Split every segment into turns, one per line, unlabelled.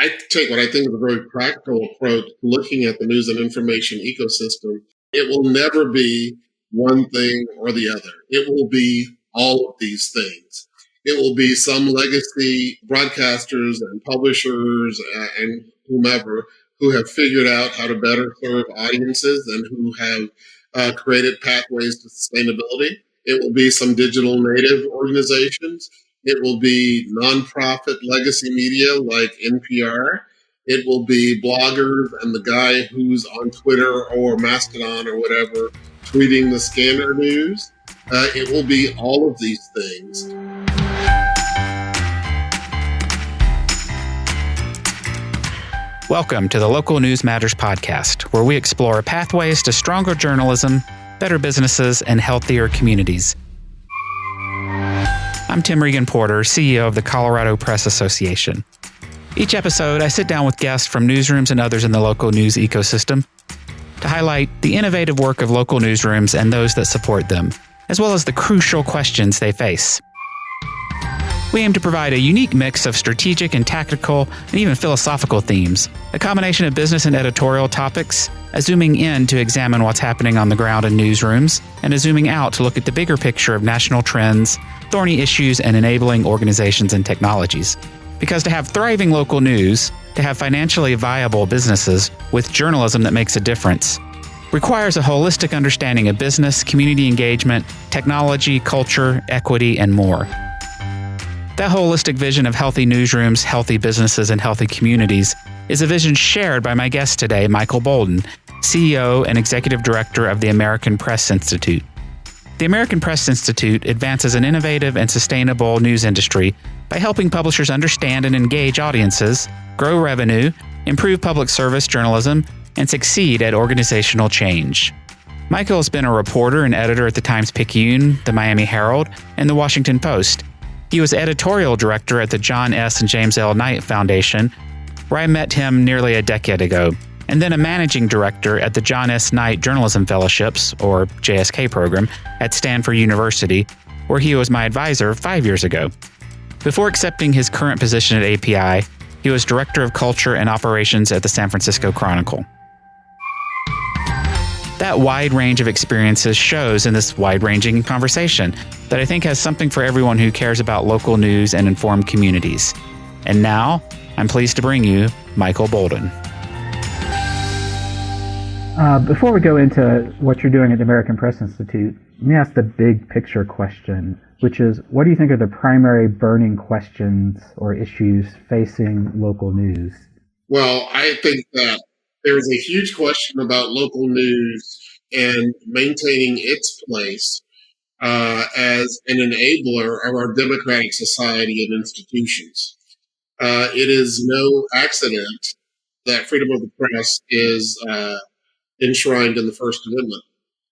I take what I think is a very practical approach to looking at the news and information ecosystem. It will never be one thing or the other. It will be all of these things. It will be some legacy broadcasters and publishers and whomever who have figured out how to better serve audiences and who have created pathways to sustainability. It will be some digital native organizations. It will be nonprofit legacy media like NPR. It will be bloggers and the guy who's on Twitter or Mastodon or whatever tweeting the scanner news. It will be all of these things.
Welcome to the Local News Matters podcast, where we explore pathways to stronger journalism, better businesses, and healthier communities. I'm Tim Regan-Porter, CEO of the Colorado Press Association. Each episode, I sit down with guests from newsrooms and others in the local news ecosystem to highlight the innovative work of local newsrooms and those that support them, as well as the crucial questions they face. We aim to provide a unique mix of strategic and tactical and even philosophical themes, a combination of business and editorial topics, a zooming in to examine what's happening on the ground in newsrooms, and a zooming out to look at the bigger picture of national trends, thorny issues, and enabling organizations and technologies. Because to have thriving local news, to have financially viable businesses with journalism that makes a difference, requires a holistic understanding of business, community engagement, technology, culture, equity, and more. That holistic vision of healthy newsrooms, healthy businesses, and healthy communities is a vision shared by my guest today, Michael Bolden, CEO and Executive Director of the American Press Institute. The American Press Institute advances an innovative and sustainable news industry by helping publishers understand and engage audiences, grow revenue, improve public service journalism, and succeed at organizational change. Michael has been a reporter and editor at the Times-Picayune, the Miami Herald, and the Washington Post. He was editorial director at the John S. and James L. Knight Foundation, where I met him nearly a decade ago, and then a managing director at the John S. Knight Journalism Fellowships, or JSK program, at Stanford University, where he was my advisor 5 years ago. Before accepting his current position at API, he was director of culture and operations at the San Francisco Chronicle. That wide range of experiences shows in this wide-ranging conversation that I think has something for everyone who cares about local news and informed communities. And now, I'm pleased to bring you Michael Bolden.
Before we go into what you're doing at the American Press Institute, let me ask the big picture question, which is, what do you think are the primary burning questions or issues facing local news?
Well, I think that there's a huge question about local news and maintaining its place as an enabler of our democratic society and institutions. It is no accident that freedom of the press is enshrined in the First Amendment.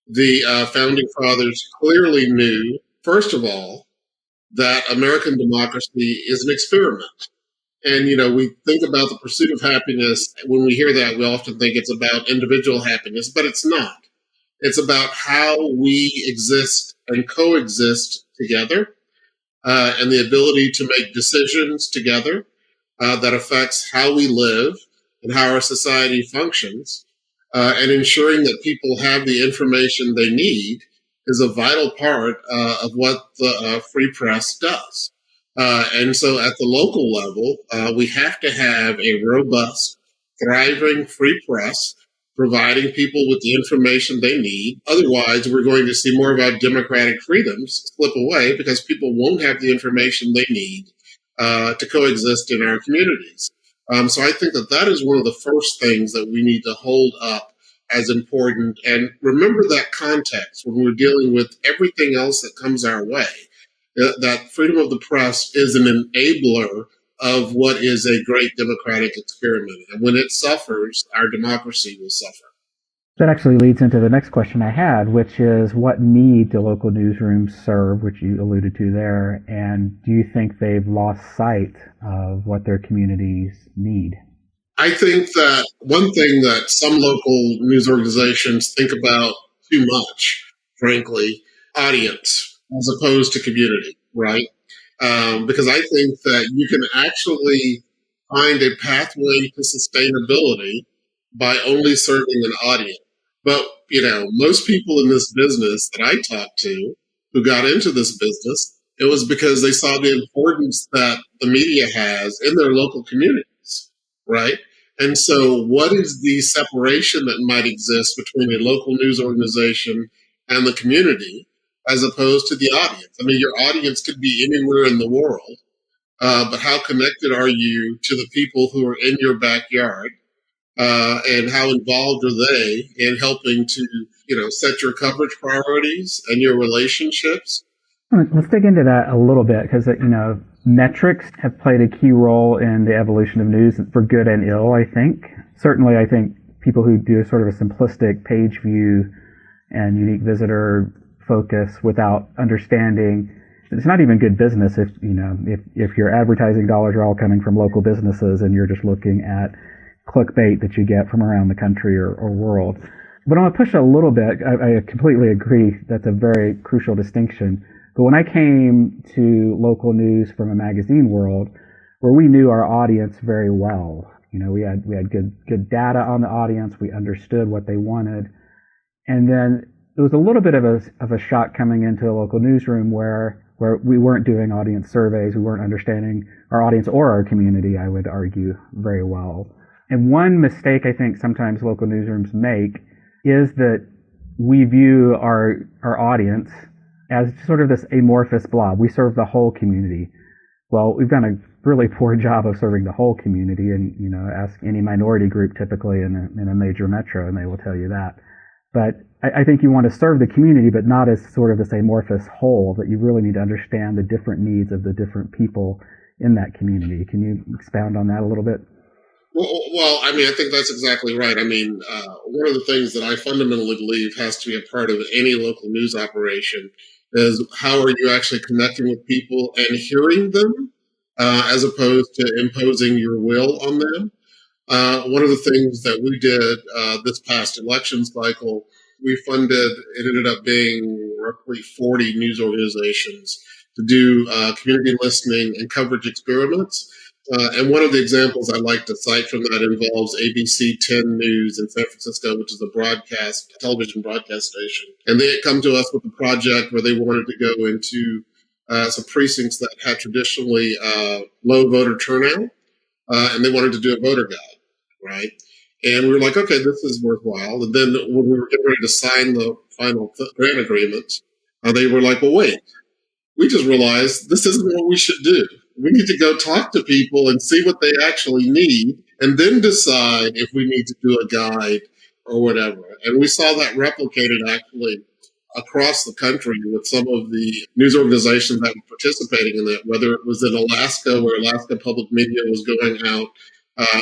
The founding fathers clearly knew, first of all, that American democracy is an experiment. And, we think about the pursuit of happiness. When we hear that, we often think it's about individual happiness, but it's not. It's about how we exist and coexist together, and the ability to make decisions together that affects how we live and how our society functions, and ensuring that people have the information they need is a vital part of what the free press does. And so at the local level, we have to have a robust, thriving free press, providing people with the information they need. Otherwise, we're going to see more of our democratic freedoms slip away because people won't have the information they need to coexist in our communities. So I think that is one of the first things that we need to hold up as important. And remember that context when we're dealing with everything else that comes our way. That freedom of the press is an enabler of what is a great democratic experiment. And when it suffers, our democracy will suffer.
That actually leads into the next question I had, which is, what need do local newsrooms serve, which you alluded to there, and do you think they've lost sight of what their communities need?
I think that one thing that some local news organizations think about too much, frankly, audience as opposed to community, right? Because I think that you can actually find a pathway to sustainability by only serving an audience. But, most people in this business that I talked to who got into this business, it was because they saw the importance that the media has in their local communities, right? And so, what is the separation that might exist between a local news organization and the community as opposed to the audience? I mean, your audience could be anywhere in the world, but how connected are you to the people who are in your backyard? And how involved are they in helping to, set your coverage priorities and your relationships?
Let's dig into that a little bit because, metrics have played a key role in the evolution of news for good and ill, I think. Certainly, I think people who do sort of a simplistic page view and unique visitor focus without understanding, it's not even good business if your advertising dollars are all coming from local businesses and you're just looking at clickbait that you get from around the country or world. But I'm going to push a little bit. I completely agree. That's a very crucial distinction. But when I came to local news from a magazine world, where we knew our audience very well, we had good data on the audience. We understood what they wanted, and then it was a little bit of a shock coming into a local newsroom where we weren't doing audience surveys. We weren't understanding our audience or our community, I would argue, very well. And one mistake I think sometimes local newsrooms make is that we view our audience as sort of this amorphous blob. We serve the whole community. Well, we've done a really poor job of serving the whole community, and ask any minority group typically in a major metro, and they will tell you that. But I think you want to serve the community, but not as sort of this amorphous whole. That you really need to understand the different needs of the different people in that community. Can you expound on that a little bit?
Well, I mean, I think that's exactly right. I mean, one of the things that I fundamentally believe has to be a part of any local news operation is how are you actually connecting with people and hearing them as opposed to imposing your will on them. One of the things that we did this past election cycle, we funded, it ended up being roughly 40 news organizations to do community listening and coverage experiments. And one of the examples I like to cite from that involves ABC 10 News in San Francisco, which is a television broadcast station. And they had come to us with a project where they wanted to go into some precincts that had traditionally low voter turnout, and they wanted to do a voter guide, right? And we were like, okay, this is worthwhile. And then when we were getting ready to sign the final grant agreement, they were like, well, wait, we just realized this isn't what we should do. We need to go talk to people and see what they actually need and then decide if we need to do a guide or whatever. And we saw that replicated actually across the country with some of the news organizations that were participating in that, whether it was in Alaska, where Alaska Public Media was going out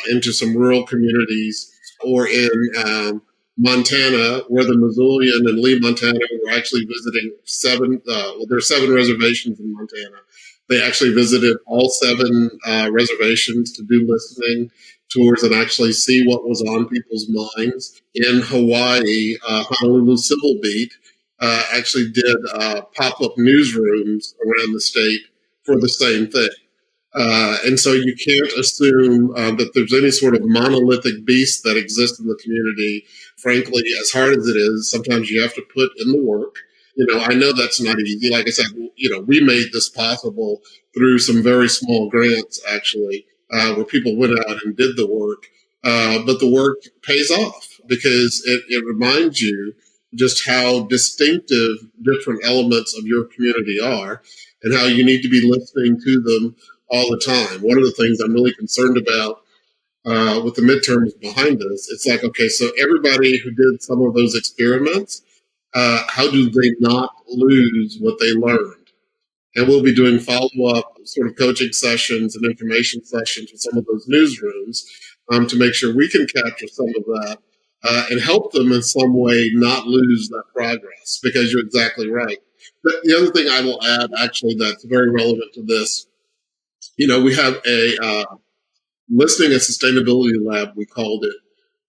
into some rural communities, or in Montana, where the Missoulian and Lee, Montana, were actually visiting there are 7 reservations in Montana. They actually visited all 7 reservations to do listening tours and actually see what was on people's minds. In Hawaii, Honolulu Civil Beat actually did pop-up newsrooms around the state for the same thing. And so you can't assume that there's any sort of monolithic beast that exists in the community. Frankly, as hard as it is, sometimes you have to put in the work. I know that's not easy. Like I said, we made this possible through some very small grants, actually, where people went out and did the work. But the work pays off because it reminds you just how distinctive different elements of your community are and how you need to be listening to them all the time. One of the things I'm really concerned about with the midterms behind us, it's like, okay, so everybody who did some of those experiments, how do they not lose what they learned? And we'll be doing follow-up sort of coaching sessions and information sessions with some of those newsrooms to make sure we can capture some of that and help them in some way not lose that progress, because you're exactly right. The other thing I will add, actually, that's very relevant to this, we have a listening and sustainability lab, we called it,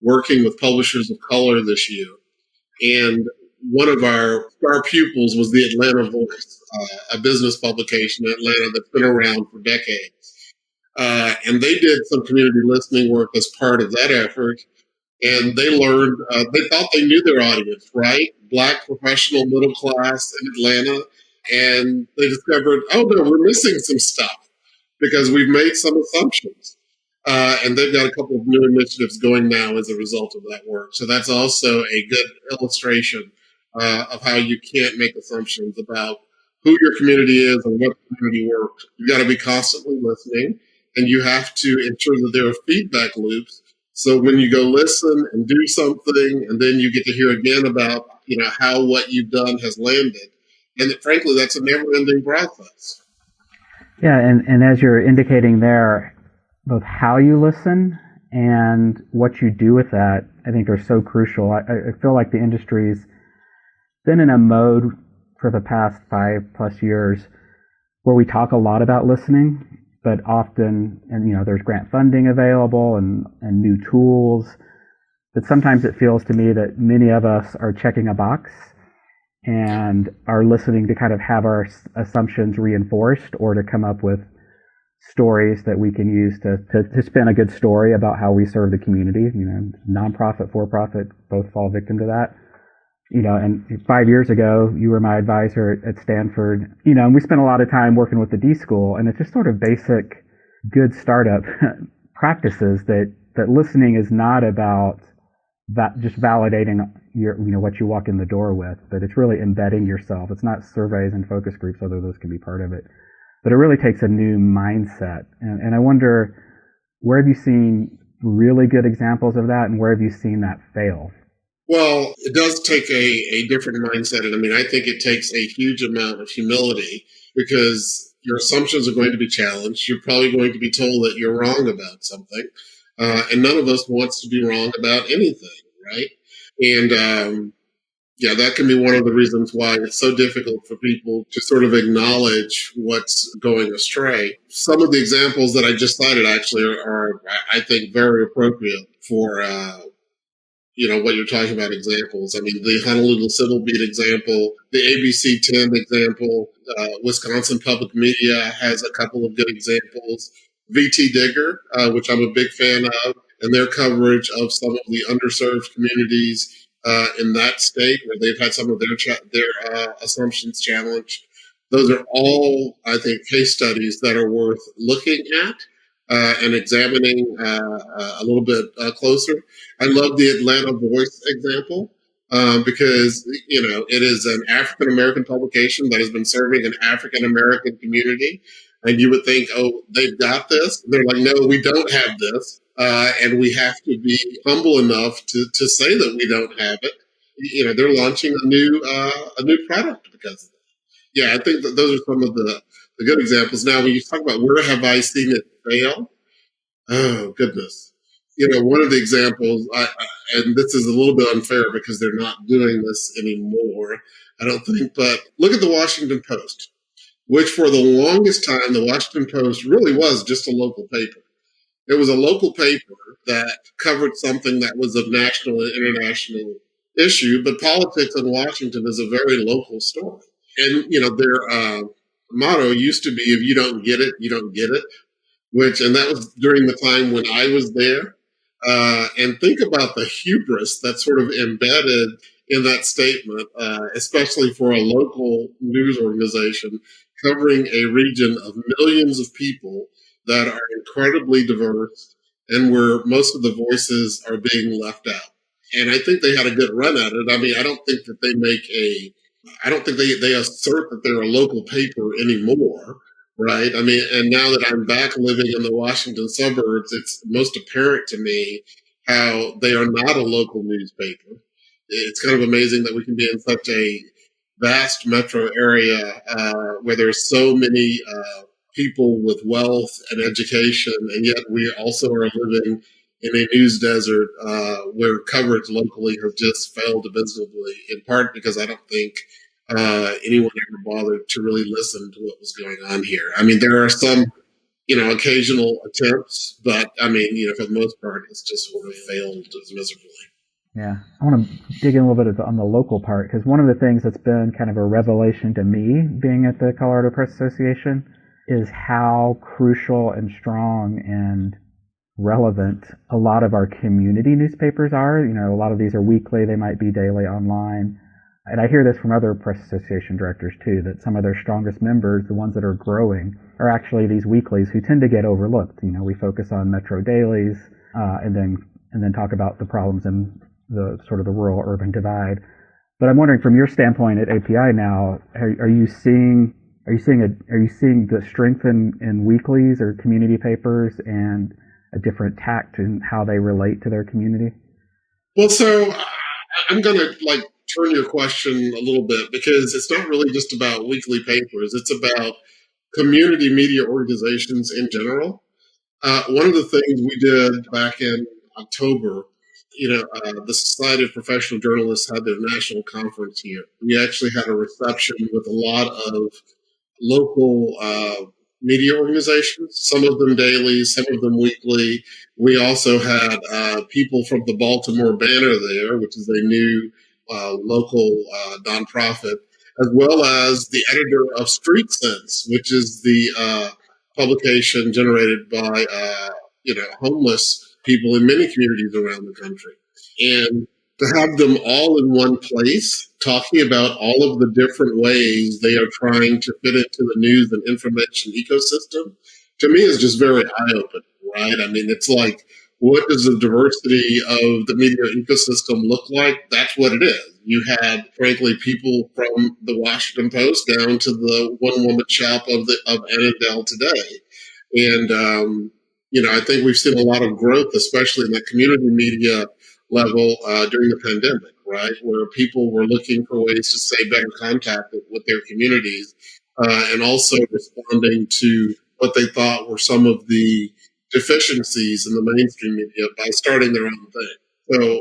working with publishers of color this year. And one of our star pupils was the Atlanta Voice, a business publication in Atlanta that's been around for decades. And they did some community listening work as part of that effort. And they learned, they thought they knew their audience, right? Black professional middle class in Atlanta. And they discovered, oh no, we're missing some stuff because we've made some assumptions. And they've got a couple of new initiatives going now as a result of that work. So that's also a good illustration of how you can't make assumptions about who your community is and what community works. You've got to be constantly listening, and you have to ensure that there are feedback loops. So when you go listen and do something, and then you get to hear again about how what you've done has landed, and frankly, that's a never-ending process.
Yeah, and as you're indicating there, both how you listen and what you do with that, I think are so crucial. I feel like the industry's been in a mode for the past 5+ years where we talk a lot about listening, but often, and there's grant funding available and new tools, but sometimes it feels to me that many of us are checking a box and are listening to kind of have our assumptions reinforced or to come up with stories that we can use to spin a good story about how we serve the community. Nonprofit, for-profit, both fall victim to that. And 5 years ago, you were my advisor at Stanford, and we spent a lot of time working with the D School, and it's just sort of basic good startup practices that listening is not about that just validating what you walk in the door with, but it's really embedding yourself. It's not surveys and focus groups, although those can be part of it. But it really takes a new mindset. And I wonder, where have you seen really good examples of that, and where have you seen that fail?
Well, it does take a different mindset. And I think it takes a huge amount of humility because your assumptions are going to be challenged. You're probably going to be told that you're wrong about something. And none of us wants to be wrong about anything, right? And that can be one of the reasons why it's so difficult for people to sort of acknowledge what's going astray. Some of the examples that I just cited actually are I think, very appropriate for what you're talking about examples. The Honolulu Civil Beat example, the ABC 10 example, Wisconsin Public Media has a couple of good examples. VT Digger, which I'm a big fan of, and their coverage of some of the underserved communities in that state where they've had some of their assumptions challenged. Those are all, I think, case studies that are worth looking at and examining a little bit closer. I love the Atlanta Voice example because, it is an African American publication that has been serving an African American community. And you would think, oh, they've got this. They're like, no, we don't have this. And we have to be humble enough to say that we don't have it. They're launching a new product because of that. Yeah, I think that those are some of the good examples. Now, when you talk about where have I seen it fail? Oh, goodness. One of the examples, and this is a little bit unfair because they're not doing this anymore, I don't think, but look at the Washington Post, which for the longest time, the Washington Post really was just a local paper. It was a local paper that covered something that was of national and international issue, but politics in Washington is a very local story. And, their motto used to be, if you don't get it, you don't get it, and that was during the time when I was there. And think about the hubris that's sort of embedded in that statement, especially for a local news organization covering a region of millions of people that are incredibly diverse and where most of the voices are being left out. And I think they had a good run at it. I don't think that I don't think they assert that they're a local paper anymore. Right. And now that I'm back living in the Washington suburbs, it's most apparent to me how they are not a local newspaper. It's kind of amazing that we can be in such a vast metro area where there's so many people with wealth and education, and yet we also are living in a news desert where coverage locally has just failed abysmally, in part because I don't think anyone ever bothered to really listen to what was going on here. There are some, occasional attempts, but for the most part, it's just sort of failed miserably.
Yeah, I want to dig in a little bit on the local part, because one of the things that's been kind of a revelation to me being at the Colorado Press Association is how crucial and strong and relevant a lot of our community newspapers are. A lot of these are weekly, they might be daily online. And I hear this from other press association directors too, that some of their strongest members, the ones that are growing, are actually these weeklies who tend to get overlooked. We focus on metro dailies, and then talk about the problems in the sort of the rural urban divide. But I'm wondering, from your standpoint at API now, are you seeing the strength in weeklies or community papers and a different tact in how they relate to their community?
Well, so I'm going to turn your question a little bit, because it's not really just about weekly papers. It's about community media organizations in general. One of the things we did back in October, the Society of Professional Journalists had their national conference here. We actually had a reception with a lot of local media organizations, some of them daily, some of them weekly. We also had people from the Baltimore Banner there, which is a new local nonprofit, as well as the editor of Street Sense, which is the publication generated by homeless people in many communities around the country. And to have them all in one place talking about all of the different ways they are trying to fit into the news and information ecosystem, to me is just very eye-opening, right? I mean, it's like, what does the diversity of the media ecosystem look like? That's what it is. You had, frankly, people from the Washington Post down to the one-woman shop of Annandale Today. And, I think we've seen a lot of growth, especially in the community media level during the pandemic, right, where people were looking for ways to stay better contact with their communities, and also responding to what they thought were some of the deficiencies in the mainstream media by starting their own thing. So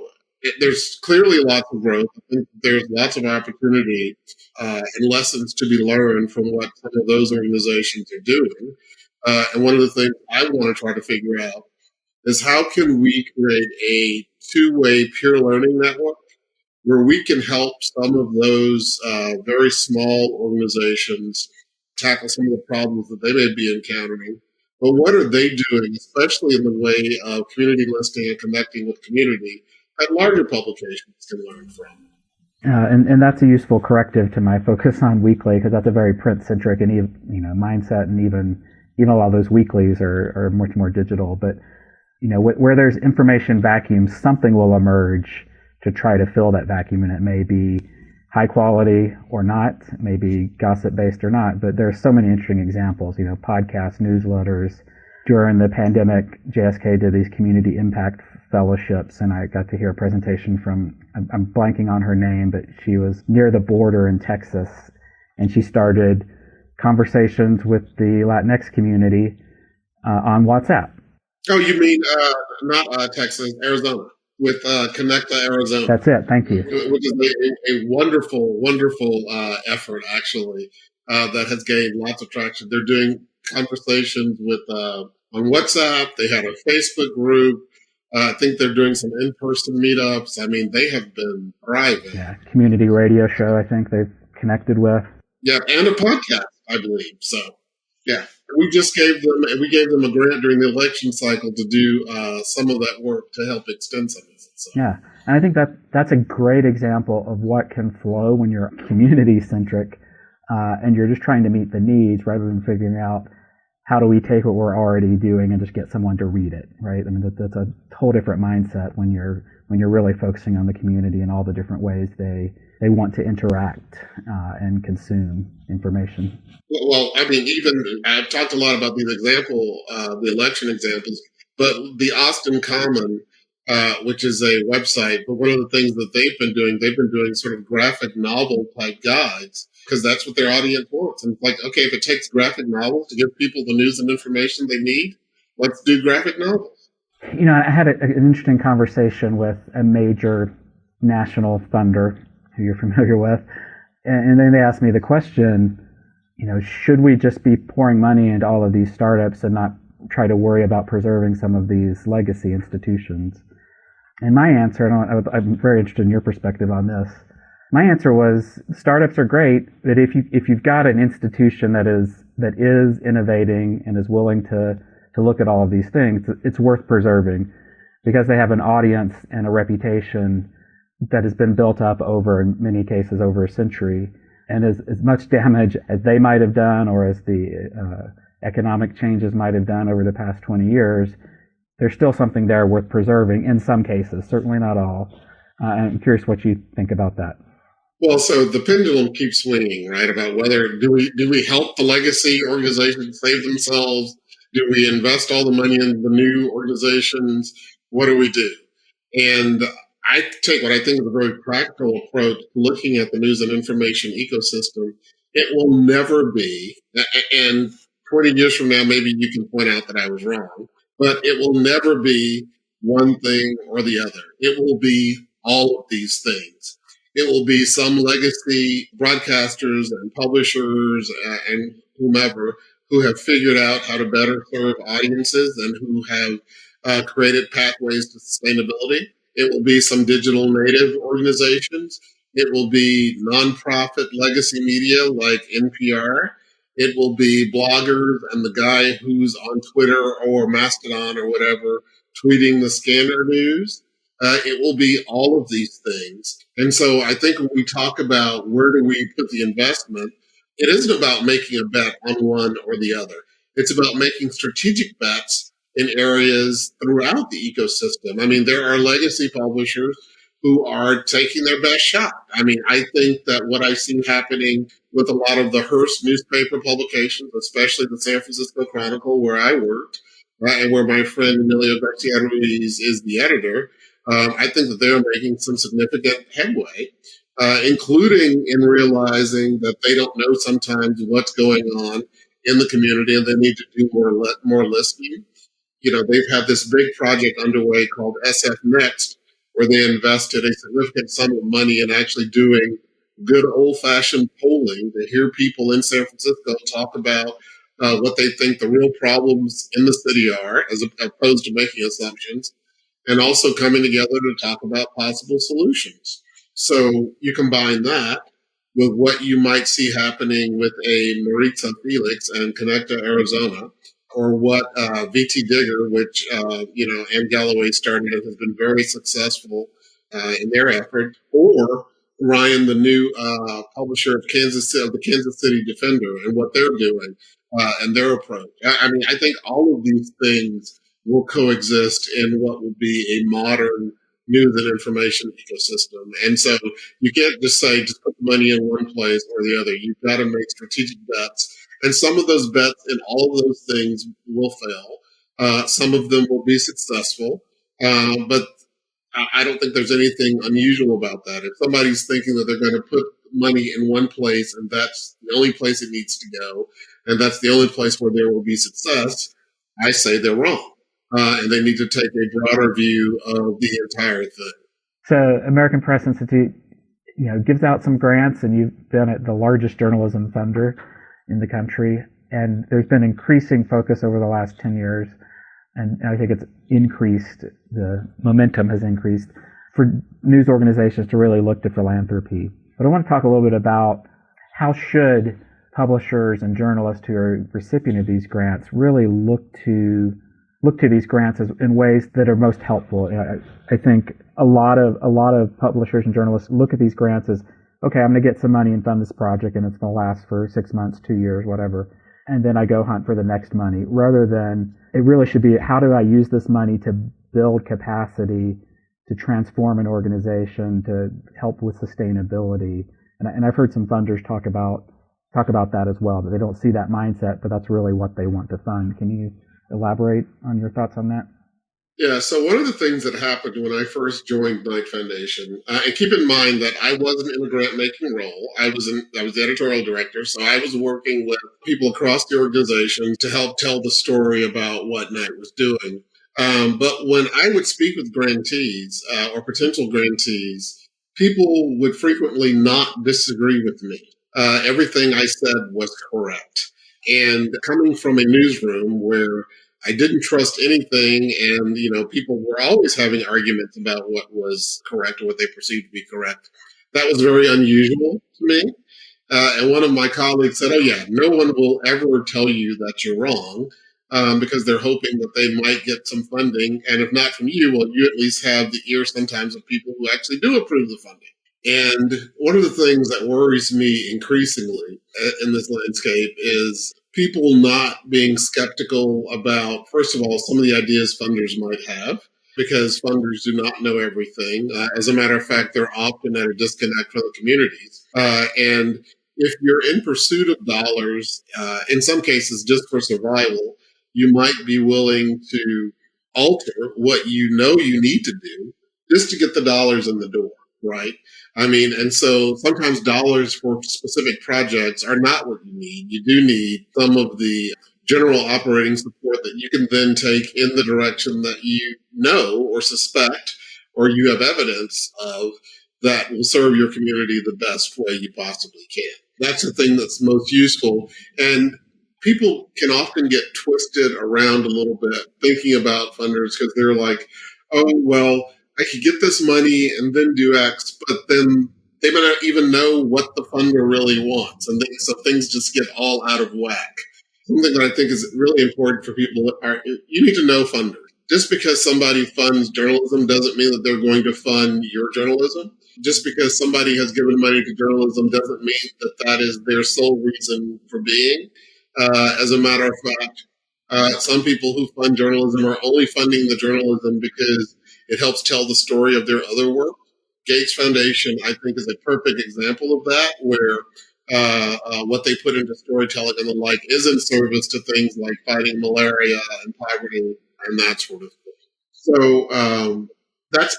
there's clearly lots of growth. I think there's lots of opportunity and lessons to be learned from what some of those organizations are doing. And one of the things I want to try to figure out is how can we create a two-way peer learning network where we can help some of those very small organizations tackle some of the problems that they may be encountering. But what are they doing, especially in the way of community listening and connecting with community, that larger publications can learn from?
And that's a useful corrective to my focus on weekly, because that's a very print-centric and mindset, and even a lot of those weeklies are much more digital. But where there's information vacuums, something will emerge to try to fill that vacuum, and it may be high quality or not, it may be gossip based or not. But there are so many interesting examples. Podcasts, newsletters. During the pandemic, JSK did these community impact fellowships, and I got to hear a presentation from, I'm blanking on her name, but she was near the border in Texas, and she started conversations with the Latinx community on WhatsApp.
Oh, you mean not Texas, Arizona, with Connecta Arizona.
That's it. Thank you.
Which is a wonderful, wonderful effort, actually, that has gained lots of traction. They're doing conversations with on WhatsApp. They had a Facebook group. I think they're doing some in-person meetups. I mean, they have been thriving.
Yeah, community radio show, I think they've connected with.
Yeah, and a podcast, I believe. So, yeah, we gave them a grant during the election cycle to do some of that work to help extend some of it. So.
Yeah, and I think that's a great example of what can flow when you're community-centric and you're just trying to meet the needs rather than figuring out how do we take what we're already doing and just get someone to read it, right? I mean, that's a whole different mindset when you're really focusing on the community and all the different ways they want to interact and consume information.
Well, I mean, even I've talked a lot about these the election examples, but the Austin Common, which is a website, but one of the things that they've been doing sort of graphic novel type guides, because that's what their audience wants. And it's like, okay, if it takes graphic novels to give people the news and information they need, let's do graphic novels.
I had an interesting conversation with a major national funder who you're familiar with, and then they asked me the question, should we just be pouring money into all of these startups and not try to worry about preserving some of these legacy institutions? And my answer, and I'm very interested in your perspective on this, My answer was startups are great, but if you've got an institution that is innovating and is willing to look at all of these things, it's worth preserving because they have an audience and a reputation that has been built up over, in many cases, over a century. And as much damage as they might have done, or as the economic changes might have done over the past 20 years, there's still something there worth preserving in some cases, certainly not all. I'm curious what you think about that.
Well, so the pendulum keeps swinging, right? About whether do we help the legacy organizations save themselves? Do we invest all the money in the new organizations? What do we do? And I take what I think is a very practical approach to looking at the news and information ecosystem. It will never be, and 20 years from now, maybe you can point out that I was wrong, but it will never be one thing or the other. It will be all of these things. It will be some legacy broadcasters and publishers and whomever who have figured out how to better serve audiences and who have created pathways to sustainability. It will be some digital native organizations. It will be nonprofit legacy media like NPR. It will be bloggers and the guy who's on Twitter or Mastodon or whatever tweeting the scanner news. It will be all of these things. And so I think when we talk about where do we put the investment, it isn't about making a bet on one or the other. It's about making strategic bets in areas throughout the ecosystem. I mean, there are legacy publishers who are taking their best shot. I mean, I think that what I've seen happening with a lot of the Hearst newspaper publications, especially the San Francisco Chronicle, where I worked, and where my friend Emilio Garcia Ruiz is the editor, I think that they're making some significant headway, including in realizing that they don't know sometimes what's going on in the community and they need to do more listening. You know, they've had this big project underway called SF Next, where they invested a significant sum of money in actually doing good old-fashioned polling to hear people in San Francisco talk about what they think the real problems in the city are, as opposed to making assumptions, and also coming together to talk about possible solutions. So you combine that with what you might see happening with a Maritza Felix and Connecta, Arizona, or what VT Digger, which Ann Galloway started, has been very successful in their effort, or Ryan, the new publisher of the Kansas City Defender, and what they're doing and their approach. I mean, I think all of these things will coexist in what will be a modern news and information ecosystem. And so you can't just say, just put the money in one place or the other. You've got to make strategic bets. And some of those bets in all of those things will fail. Some of them will be successful. But I don't think there's anything unusual about that. If somebody's thinking that they're going to put money in one place and that's the only place it needs to go, and that's the only place where there will be success, I say they're wrong. And they need to take a broader view of the entire thing.
So American Press Institute, gives out some grants, and you've been at the largest journalism funder in the country. And there's been increasing focus over the last 10 years. And I think it's increased, the momentum has increased for news organizations to really look to philanthropy. But I want to talk a little bit about how should publishers and journalists who are recipient of these grants really look to these grants in ways that are most helpful. I think a lot of publishers and journalists look at these grants as, okay, I'm going to get some money and fund this project, and it's going to last for 6 months, 2 years, whatever, and then I go hunt for the next money, rather than it really should be, how do I use this money to build capacity, to transform an organization, to help with sustainability. And I've heard some funders talk about that as well, that they don't see that mindset, but that's really what they want to fund. Can you elaborate on your thoughts on that?
Yeah, so one of the things that happened when I first joined Knight Foundation, and keep in mind that I wasn't in a grant-making role. I was the editorial director, so I was working with people across the organization to help tell the story about what Knight was doing. But when I would speak with grantees or potential grantees, people would frequently not disagree with me. Everything I said was correct. And coming from a newsroom where I didn't trust anything, and people were always having arguments about what was correct or what they perceived to be correct, That was very unusual to me. And one of my colleagues said, "Oh yeah, no one will ever tell you that you're wrong because they're hoping that they might get some funding, and if not from you, well, you at least have the ear sometimes of people who actually do approve the funding." And one of the things that worries me increasingly in this landscape is people not being skeptical about, first of all, some of the ideas funders might have, because funders do not know everything. As a matter of fact, they're often at a disconnect from the communities. And if you're in pursuit of dollars, in some cases just for survival, you might be willing to alter what you know you need to do just to get the dollars in the door, right? I mean, and so sometimes dollars for specific projects are not what you need. You do need some of the general operating support that you can then take in the direction that you know or suspect or you have evidence of that will serve your community the best way you possibly can. That's the thing that's most useful. And people can often get twisted around a little bit thinking about funders because they're like, oh, well, I could get this money and then do X, but then they may not even know what the funder really wants. And so things just get all out of whack. Something that I think is really important for people are you need to know funders. Just because somebody funds journalism doesn't mean that they're going to fund your journalism. Just because somebody has given money to journalism doesn't mean that that is their sole reason for being. As a matter of fact, some people who fund journalism are only funding the journalism because it helps tell the story of their other work. Gates Foundation, I think, is a perfect example of that, where what they put into storytelling and the like is in service to things like fighting malaria and poverty and that sort of thing. So that's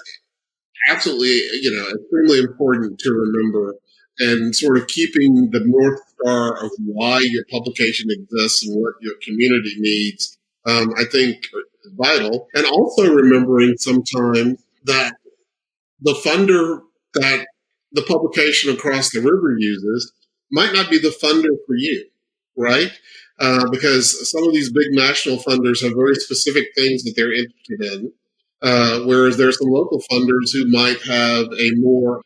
absolutely, extremely important to remember, and sort of keeping the North Star of why your publication exists and what your community needs, I think is vital. And also remembering sometimes that the funder that the publication across the river uses might not be the funder for you, right? Because some of these big national funders have very specific things that they're interested in, whereas there are some local funders who might have a more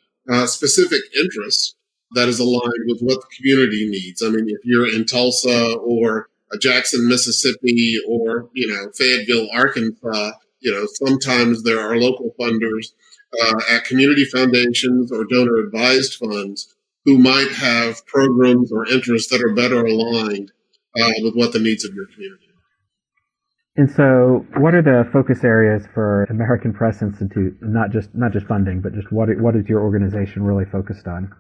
specific interest that is aligned with what the community needs. I mean, if you're in Tulsa or Jackson, Mississippi, or Fayetteville, Arkansas, sometimes there are local funders at community foundations or donor advised funds who might have programs or interests that are better aligned with what the needs of your community are.
And so, what are the focus areas for American Press Institute? Not just funding, but just what is your organization really focused on?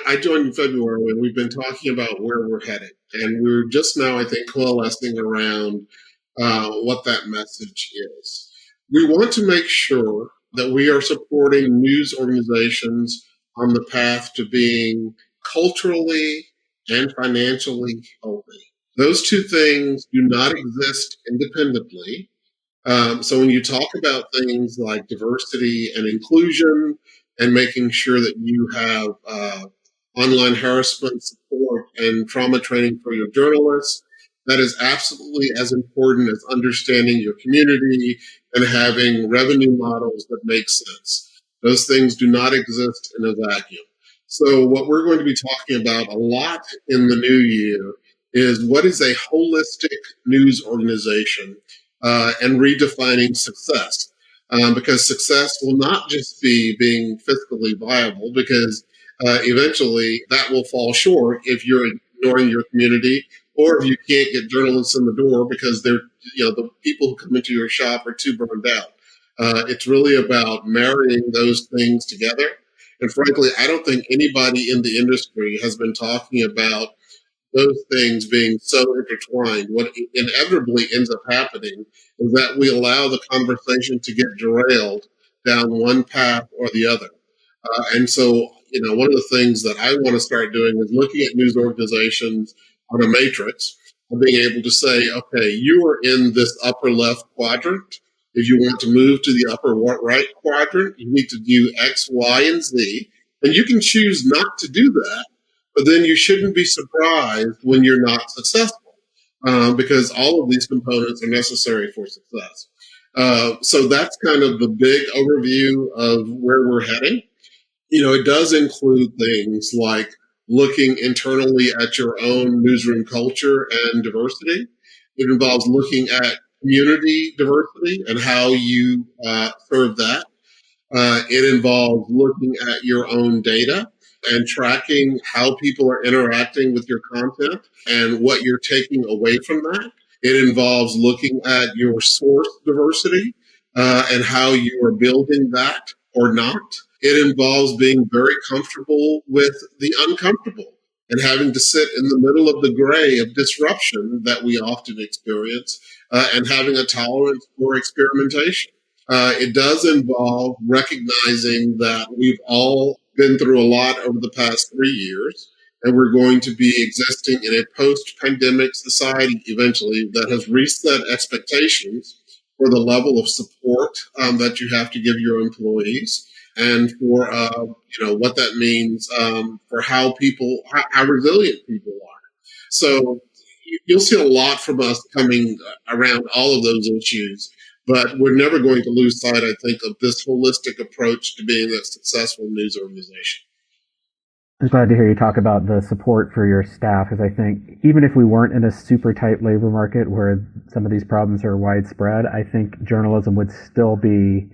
I joined in February, and we've been talking about where we're headed, and we're just now, I think, coalescing around what that message is. We want to make sure that we are supporting news organizations on the path to being culturally and financially healthy. Those two things do not exist independently. So when you talk about things like diversity and inclusion and making sure that you have online harassment support and trauma training for your journalists, that is absolutely as important as understanding your community and having revenue models that make sense. Those things do not exist in a vacuum. So what we're going to be talking about a lot in the new year is what is a holistic news organization and redefining success. Because success will not just be being fiscally viable, because eventually that will fall short if you're ignoring your community, or if you can't get journalists in the door because they're, the people who come into your shop are too burned out. It's really about marrying those things together. And frankly, I don't think anybody in the industry has been talking about those things being so intertwined. What inevitably ends up happening is that we allow the conversation to get derailed down one path or the other. And so, one of the things that I want to start doing is looking at news organizations on a matrix and being able to say, okay, you are in this upper left quadrant. If you want to move to the upper right quadrant, you need to do X, Y, and Z. And you can choose not to do that, but then you shouldn't be surprised when you're not successful, because all of these components are necessary for success. So that's kind of the big overview of where we're heading. It does include things like looking internally at your own newsroom culture and diversity. It involves looking at community diversity and how you serve that. It involves looking at your own data and tracking how people are interacting with your content and what you're taking away from that. It involves looking at your source diversity and how you are building that or not. It involves being very comfortable with the uncomfortable and having to sit in the middle of the gray of disruption that we often experience and having a tolerance for experimentation. It does involve recognizing that we've all been through a lot over the past 3 years, and we're going to be existing in a post-pandemic society eventually that has reset expectations for the level of support that you have to give your employees, and for what that means for how resilient people are. So you'll see a lot from us coming around all of those issues. But we're never going to lose sight, I think, of this holistic approach to being a successful news organization.
I'm glad to hear you talk about the support for your staff, because I think even if we weren't in a super tight labor market where some of these problems are widespread, I think journalism would still be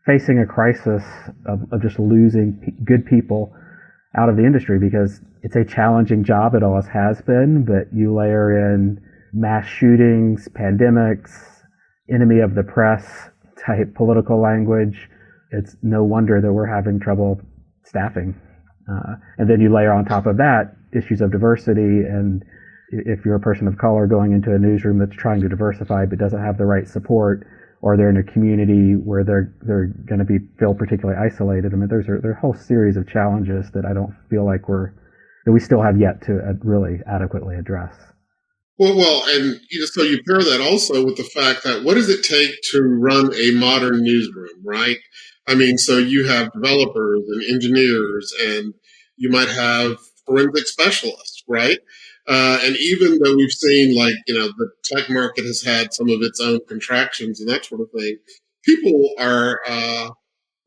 facing a crisis of just losing good people out of the industry, because it's a challenging job. It always has been, but you layer in mass shootings, pandemics, enemy of the press type political language. It's no wonder that we're having trouble staffing. And then you layer on top of that issues of diversity, and if you're a person of color going into a newsroom that's trying to diversify but doesn't have the right support, or they're in a community where they're going to feel particularly isolated. I mean, there are a whole series of challenges that I don't feel like that we still have yet to really adequately address.
Well, and so you pair that also with the fact that what does it take to run a modern newsroom, right? I mean, so you have developers and engineers, and you might have forensic specialists, right? And even though we've seen, the tech market has had some of its own contractions and that sort of thing, people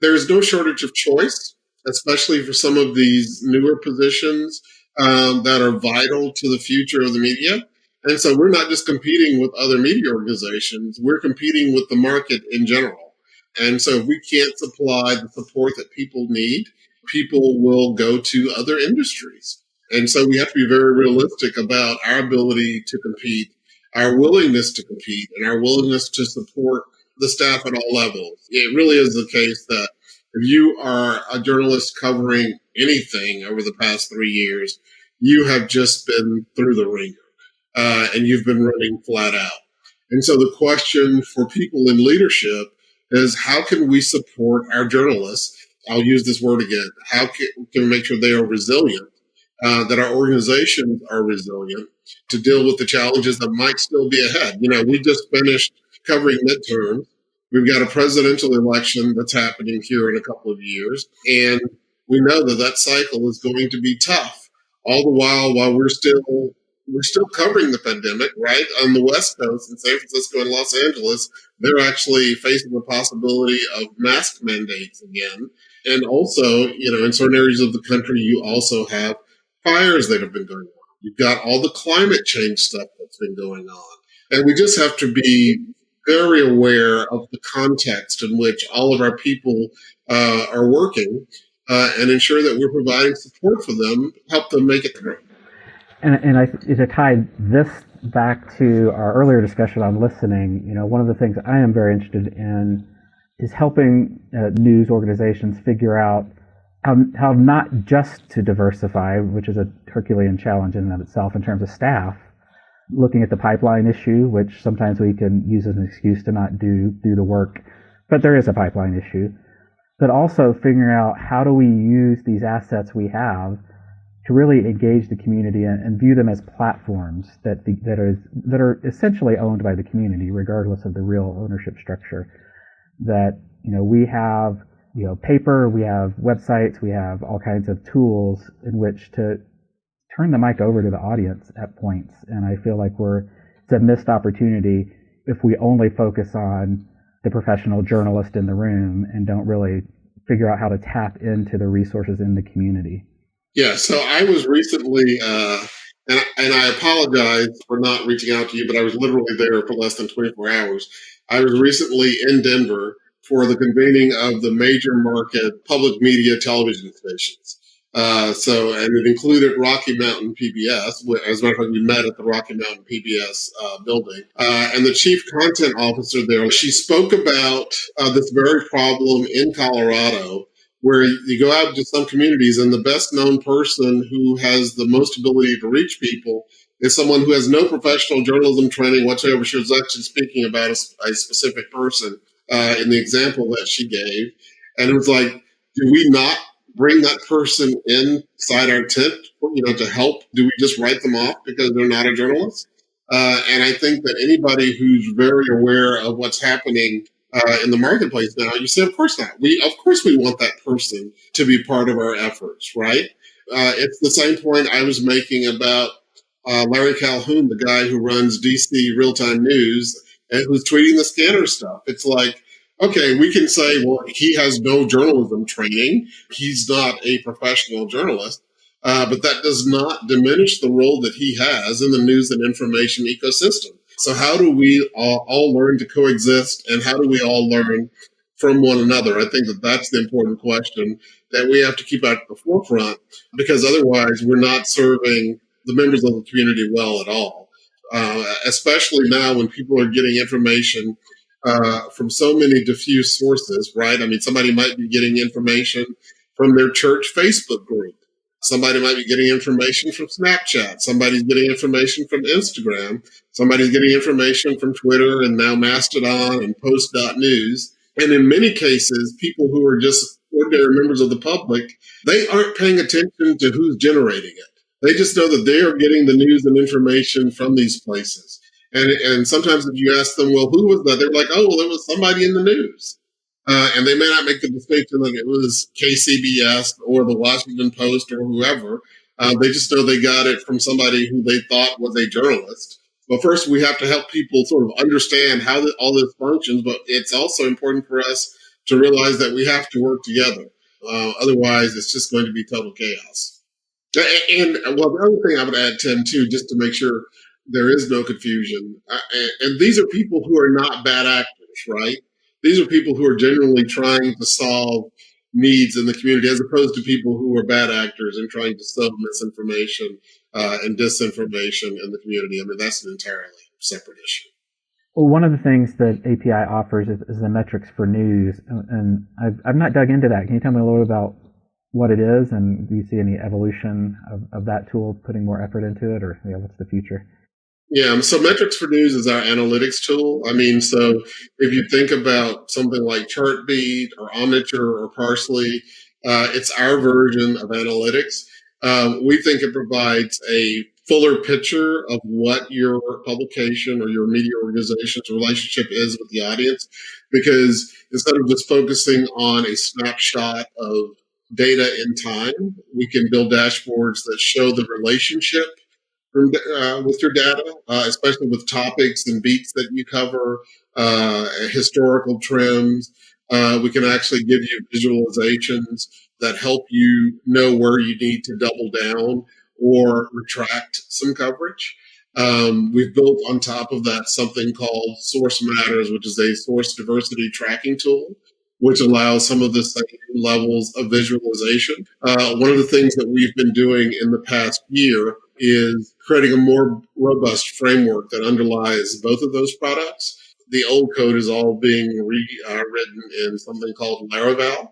there's no shortage of choice, especially for some of these newer positions that are vital to the future of the media. And so we're not just competing with other media organizations, we're competing with the market in general. And so if we can't supply the support that people need, people will go to other industries. And so we have to be very realistic about our ability to compete, our willingness to compete, and our willingness to support the staff at all levels. It really is the case that if you are a journalist covering anything over the past 3 years, you have just been through the ringer. And you've been running flat out. And so the question for people in leadership is, how can we support our journalists? I'll use this word again. How can we make sure they are resilient, that our organizations are resilient to deal with the challenges that might still be ahead? We just finished covering midterms. We've got a presidential election that's happening here in a couple of years. And we know that cycle is going to be tough. All the while we're still covering the pandemic, right? On the West Coast, in San Francisco and Los Angeles, they're actually facing the possibility of mask mandates again. And also, in certain areas of the country, you also have fires that have been going on. You've got all the climate change stuff that's been going on. And we just have to be very aware of the context in which all of our people are working and ensure that we're providing support for them, help them make it through.
And to tie this back to our earlier discussion on listening, one of the things I am very interested in is helping news organizations figure out how not just to diversify, which is a Herculean challenge in and of itself in terms of staff, looking at the pipeline issue, which sometimes we can use as an excuse to not do the work, but there is a pipeline issue, but also figuring out how do we use these assets we have to really engage the community and view them as platforms that are essentially owned by the community, regardless of the real ownership structure. That we have paper, we have websites, we have all kinds of tools in which to turn the mic over to the audience at points. And I feel like it's a missed opportunity if we only focus on the professional journalist in the room and don't really figure out how to tap into the resources in the community?
Yeah, so I was recently, and I apologize for not reaching out to you, but I was literally there for less than 24 hours. I was recently in Denver for the convening of the major market public media television stations. And it included Rocky Mountain PBS. As a matter of fact, we met at the Rocky Mountain PBS building. And the chief content officer there, she spoke about this very problem in Colorado, where you go out to some communities and the best known person who has the most ability to reach people is someone who has no professional journalism training whatsoever. She was actually speaking about a specific person in the example that she gave. And it was like, do we not bring that person inside our tent, to help? Do we just write them off because they're not a journalist? And I think that anybody who's very aware of what's happening in the marketplace now, you say, of course not. Of course we want that person to be part of our efforts, right? It's the same point I was making about Larry Calhoun, the guy who runs DC Real-Time News and who's tweeting the scanner stuff. It's like, okay, we can say, well, he has no journalism training. He's not a professional journalist. But that does not diminish the role that he has in the news and information ecosystem. So how do we all learn to coexist, and how do we all learn from one another? I think that that's the important question that we have to keep at the forefront, because otherwise we're not serving the members of the community well at all, especially now when people are getting information from so many diffuse sources, right? I mean, somebody might be getting information from their church Facebook group. Somebody might be getting information from Snapchat. Somebody's getting information from Instagram. Somebody's getting information from Twitter and now Mastodon and Post.news. And in many cases, people who are just ordinary members of the public, they aren't paying attention to who's generating it. They just know that they are getting the news and information from these places. And sometimes if you ask them, well, who was that? They're like, oh, well, it was somebody in the news. And they may not make the distinction that it was KCBS or the Washington Post or whoever. They just know they got it from somebody who they thought was a journalist. But first, we have to help people sort of understand how all this functions. But it's also important for us to realize that we have to work together. Otherwise, it's just going to be total chaos. And well, the other thing I would add, Tim, too, just to make sure there is no confusion. And these are people who are not bad actors, right? These are people who are genuinely trying to solve needs in the community, as opposed to people who are bad actors and trying to sow misinformation and disinformation in the community. I mean, that's an entirely separate issue.
Well, one of the things that API offers is the metrics for news, and I've not dug into that. Can you tell me a little about what it is, and do you see any evolution of that tool putting more effort into it, or what's the future?
Yeah, so Metrics for News is our analytics tool. I mean, so if you think about something like Chartbeat or Omniture or Parsley, it's our version of analytics. We think it provides a fuller picture of what your publication or your media organization's relationship is with the audience, because instead of just focusing on a snapshot of data in time, we can build dashboards that show the relationship with your data, especially with topics and beats that you cover, historical trends. We can actually give you visualizations that help you know where you need to double down or retract some coverage. We've built on top of that something called Source Matters, which is a source diversity tracking tool, which allows some of the same levels of visualization. One of the things that we've been doing in the past year is creating a more robust framework that underlies both of those products. The old code is all being rewritten in something called Laravel,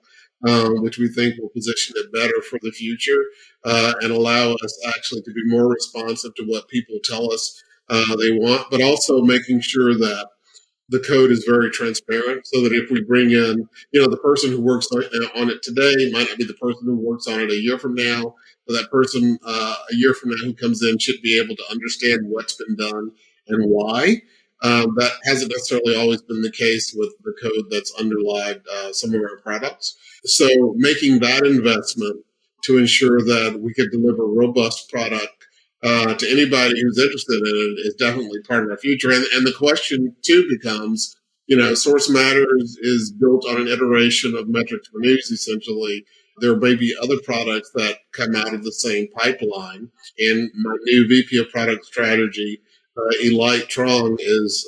which we think will position it better for the future and allow us actually to be more responsive to what people tell us they want, but also making sure that the code is very transparent, so that if we bring in, the person who works on it today might not be the person who works on it a year from now, but that person a year from now who comes in should be able to understand what's been done and why. That hasn't necessarily always been the case with the code that's underlied some of our products. So making that investment to ensure that we could deliver robust product to anybody who's interested in it is definitely part of our future. And the question too becomes, Source Matters is built on an iteration of Metrics for News, essentially. There may be other products that come out of the same pipeline. And my new VP of Product Strategy, Elite Trong, is,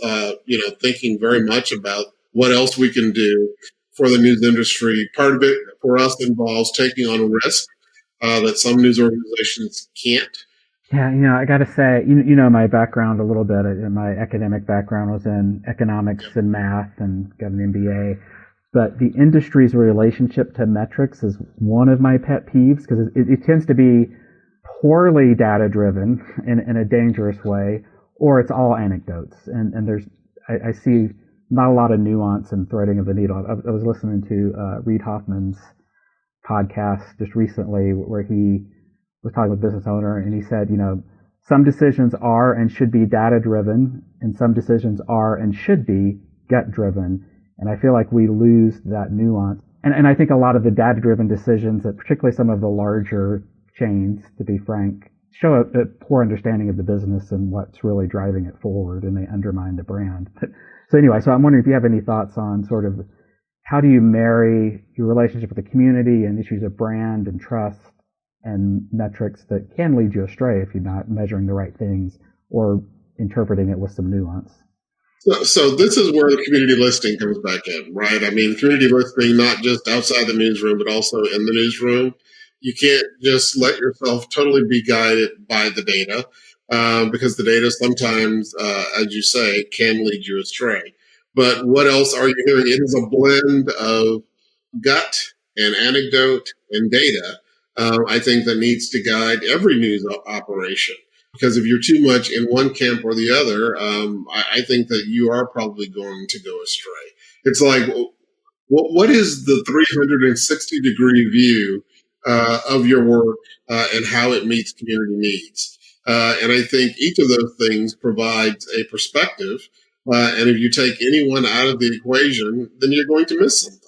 thinking very much about what else we can do for the news industry. Part of it for us involves taking on risk that some news organizations can't.
Yeah, I got to say, my background a little bit. My academic background was in economics and math, and got an MBA. But the industry's relationship to metrics is one of my pet peeves, because it tends to be poorly data driven in a dangerous way, or it's all anecdotes. And I see not a lot of nuance and threading of the needle. I was listening to Reid Hoffman's podcast just recently, where he was talking with a business owner, and he said, some decisions are and should be data driven, and some decisions are and should be gut driven. And I feel like we lose that nuance. And I think a lot of the data driven decisions, that particularly some of the larger chains, to be frank, show a poor understanding of the business and what's really driving it forward, and they undermine the brand. So I'm wondering if you have any thoughts on sort of how do you marry your relationship with the community and issues of brand and trust and metrics that can lead you astray if you're not measuring the right things or interpreting it with some nuance.
So this is where the community listening comes back in, right? I mean, community listening, not just outside the newsroom, but also in the newsroom. You can't just let yourself totally be guided by the data, because the data sometimes, as you say, can lead you astray. But what else are you hearing? It is a blend of gut and anecdote and data, I think, that needs to guide every news operation. Because if you're too much in one camp or the other, I think that you are probably going to go astray. It's like, what is the 360-degree view of your work and how it meets community needs? And I think each of those things provides a perspective. And if you take anyone out of the equation, then you're going to miss something.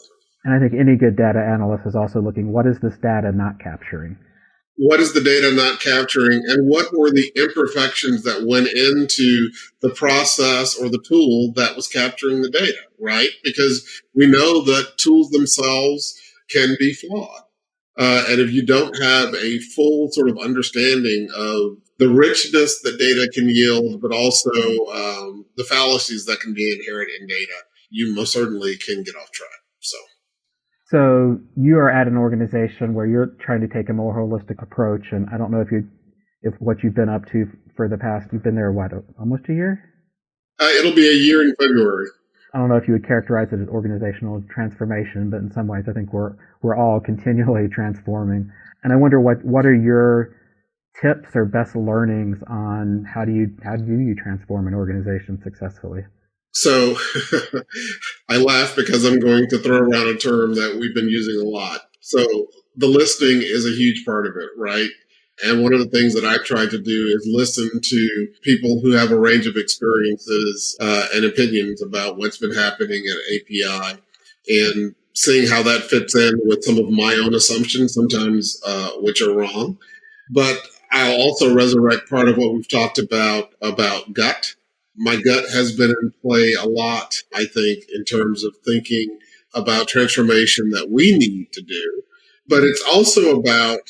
And I think any good data analyst is also looking, what is this data not capturing?
What is the data not capturing, and what were the imperfections that went into the process or the tool that was capturing the data, right? Because we know that tools themselves can be flawed. And if you don't have a full sort of understanding of the richness that data can yield, but also the fallacies that can be inherent in data, you most certainly can get off track.
So you are at an organization where you're trying to take a more holistic approach, and I don't know if what you've been up to for the past, you've been there, almost a year?
It'll be a year in February.
I don't know if you would characterize it as organizational transformation, but in some ways I think we're all continually transforming. And I wonder what are your tips or best learnings on how do you transform an organization successfully?
So I laugh because I'm going to throw around a term that we've been using a lot. So the listening is a huge part of it, right? And one of the things that I've tried to do is listen to people who have a range of experiences and opinions about what's been happening at API, and seeing how that fits in with some of my own assumptions, sometimes which are wrong. But I'll also resurrect part of what we've talked about gut. My gut has been in play a lot, I think, in terms of thinking about transformation that we need to do. But it's also about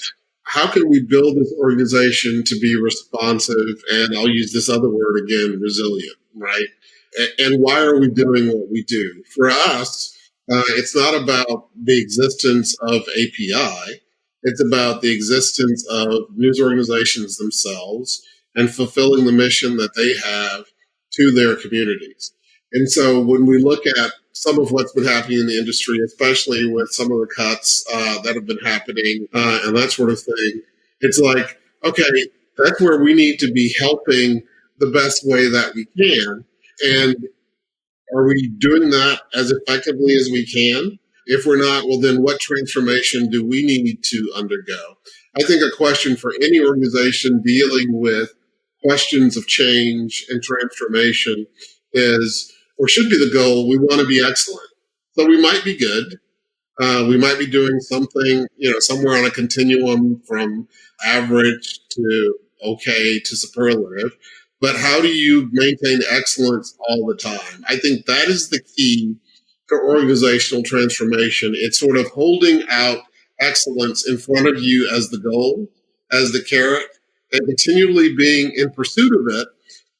how can we build this organization to be responsive, and I'll use this other word again, resilient, right? And why are we doing what we do? For us, it's not about the existence of API. It's about the existence of news organizations themselves and fulfilling the mission that they have to their communities. And so when we look at some of what's been happening in the industry, especially with some of the cuts that have been happening and that sort of thing, it's like, okay, that's where we need to be helping the best way that we can. And are we doing that as effectively as we can? If we're not, well, then what transformation do we need to undergo? I think a question for any organization dealing with questions of change and transformation is, or should be the goal, we want to be excellent. So we might be good. We might be doing something, somewhere on a continuum from average to okay to superlative. but how do you maintain excellence all the time? I think that is the key to organizational transformation. It's sort of holding out excellence in front of you as the goal, as the carrot, and continually being in pursuit of it,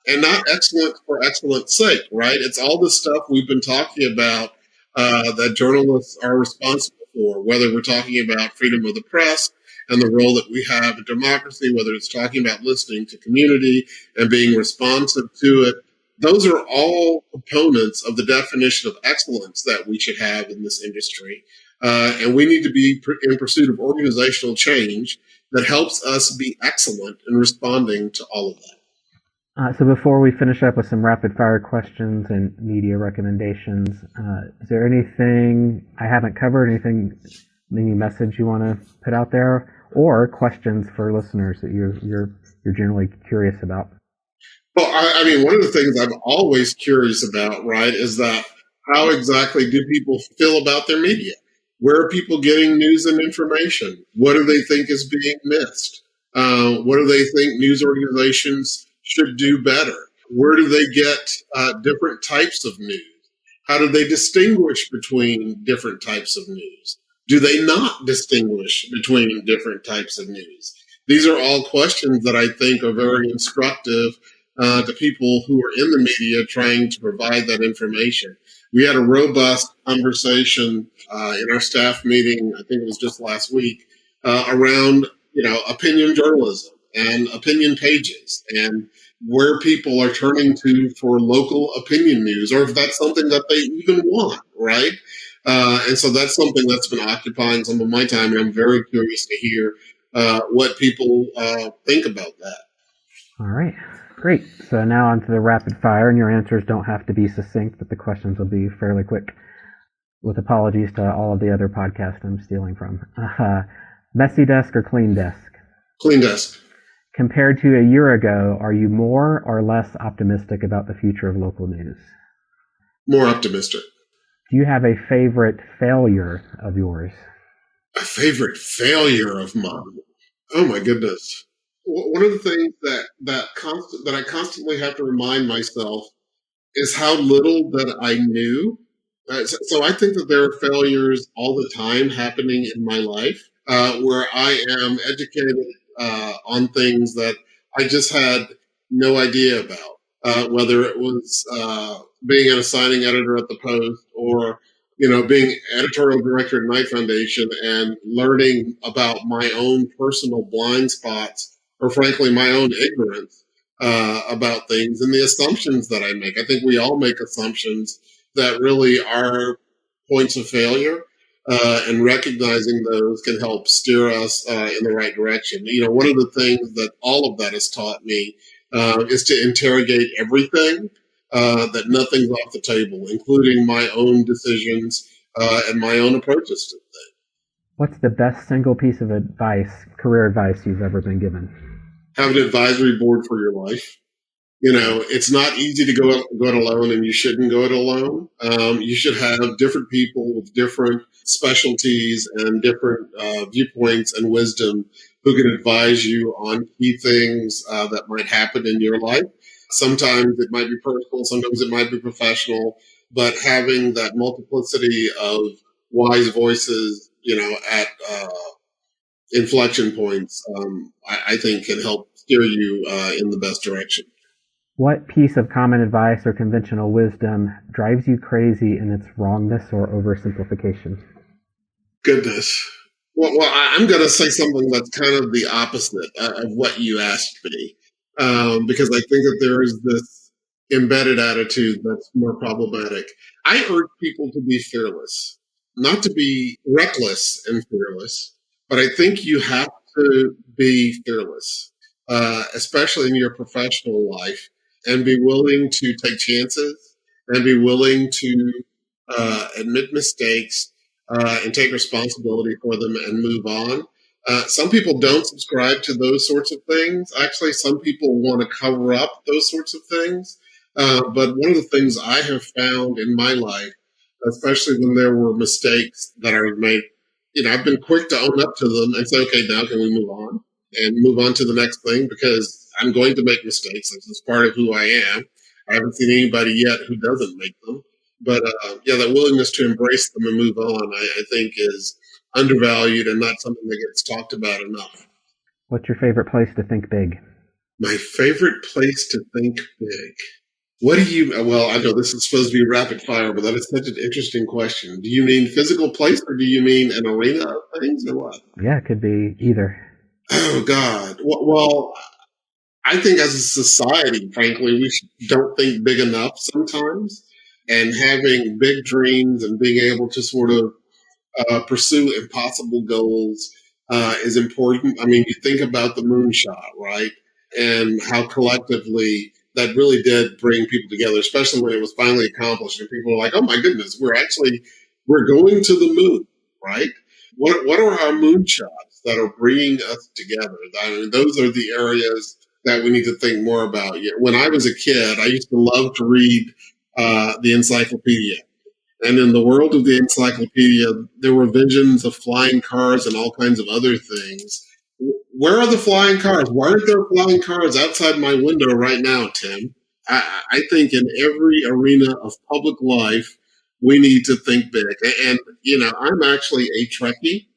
and not excellence for excellence sake, right? It's all the stuff we've been talking about that journalists are responsible for, whether we're talking about freedom of the press and the role that we have in democracy, whether it's talking about listening to community and being responsive to it. Those are all components of the definition of excellence that we should have in this industry. And we need to be in pursuit of organizational change that helps us be excellent in responding to all of that.
So before we finish up with some rapid fire questions and media recommendations, is there anything I haven't covered, any message you want to put out there, or questions for listeners that you're generally curious about?
Well, I mean, one of the things I'm always curious about, right, is that how exactly do people feel about their media? Where are people getting news and information? What do they think is being missed? What do they think news organizations should do better? Where do they get different types of news? How do they distinguish between different types of news? Do they not distinguish between different types of news? These are all questions that I think are very instructive to people who are in the media trying to provide that information. We had a robust conversation in our staff meeting, I think it was just last week, around opinion journalism and opinion pages and where people are turning to for local opinion news, or if that's something that they even want, right? And so that's something that's been occupying some of my time, and I'm very curious to hear what people think about that.
All right, great. So now on to the rapid fire, and your answers don't have to be succinct, but the questions will be fairly quick, with apologies to all of the other podcasts I'm stealing from. Messy desk or clean desk?
Clean desk.
Compared to a year ago, are you more or less optimistic about the future of local news?
More optimistic.
Do you have a favorite failure of yours?
A favorite failure of mine? Oh my goodness. One of the things that I constantly have to remind myself is how little that I knew. So I think that there are failures all the time happening in my life where I am educated on things that I just had no idea about, whether it was being an assigning editor at the Post or being editorial director at Knight Foundation and learning about my own personal blind spots or frankly my own ignorance about things and the assumptions that I make. I think we all make assumptions that really are points of failure. And recognizing those can help steer us in the right direction. One of the things that all of that has taught me is to interrogate everything, that nothing's off the table, including my own decisions and my own approaches to things.
What's the best single piece of career advice you've ever been given?
Have an advisory board for your life. It's not easy to go it alone, and you shouldn't go it alone. You should have different people with different specialties and different viewpoints and wisdom who can advise you on key things that might happen in your life. Sometimes it might be personal, sometimes it might be professional, but having that multiplicity of wise voices, at inflection points, I think can help steer you in the best direction.
What piece of common advice or conventional wisdom drives you crazy in its wrongness or oversimplification?
Goodness. Well, I'm going to say something that's kind of the opposite of what you asked me, because I think that there is this embedded attitude that's more problematic. I urge people to be fearless, not to be reckless and fearless, but I think you have to be fearless, especially in your professional life, and be willing to take chances and be willing to admit mistakes and take responsibility for them and move on. Some people don't subscribe to those sorts of things. Actually, some people want to cover up those sorts of things. But one of the things I have found in my life, especially when there were mistakes that I made, I've been quick to own up to them and say, okay, now can we move on? and move on to the next thing because I'm going to make mistakes. This is part of who I am. I haven't seen anybody yet who doesn't make them. But that willingness to embrace them and move on, I think, is undervalued and not something that gets talked about enough.
What's your favorite place to think big?
My favorite place to think big. Well, I know this is supposed to be rapid fire, but that is such an interesting question. Do you mean physical place or do you mean an arena of things or what?
Yeah, it could be either.
Oh, God. Well, I think as a society, frankly, we don't think big enough sometimes. And having big dreams and being able to sort of pursue impossible goals is important. I mean, you think about the moonshot, right? And how collectively that really did bring people together, especially when it was finally accomplished. And people were like, oh my goodness, we're going to the moon, right? What are our moonshots that are bringing us together? I mean, those are the areas that we need to think more about. When I was a kid, I used to love to read the encyclopedia. And in the world of the encyclopedia, there were visions of flying cars and all kinds of other things. Where are the flying cars? Why aren't there flying cars outside my window right now, Tim? I think in every arena of public life, we need to think big. And, I'm actually a Trekkie,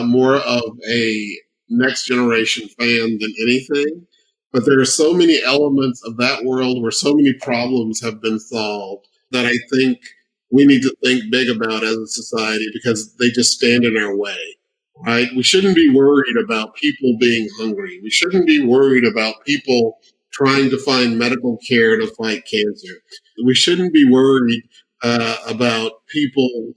more of a next generation fan than anything. But there are so many elements of that world where so many problems have been solved that I think we need to think big about as a society because they just stand in our way, right? We shouldn't be worried about people being hungry. We shouldn't be worried about people trying to find medical care to fight cancer. We shouldn't be worried about people